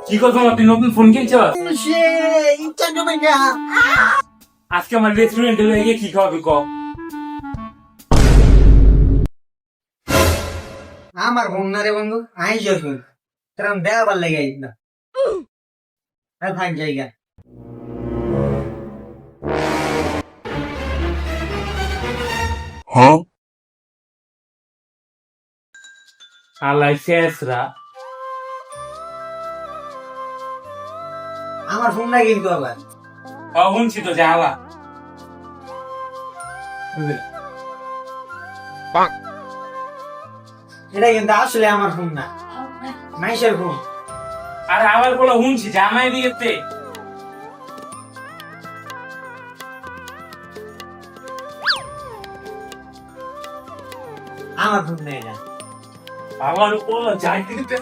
কি কথা, তুই নতুন ফোন কিনছো? আজকে আমার রেস্টুরেন্টে গিয়ে কি খাওয়াবি ক? আমার ফোন না রে বন্ধু, আই যাবো কারণ দেওয়ার লেগে না থাক জায়গা। আলাই শেষরা আমার ফোন না কিন্তু আবার শুনছি তো যে আলা এটা কিন্তু আসলে আমার ফোন না, মাইশের ফোন। আরে আবার বলো শুনছি জামাই দিয়েছে। আমার ফোন না এটা। আমার উপর যাই দিতে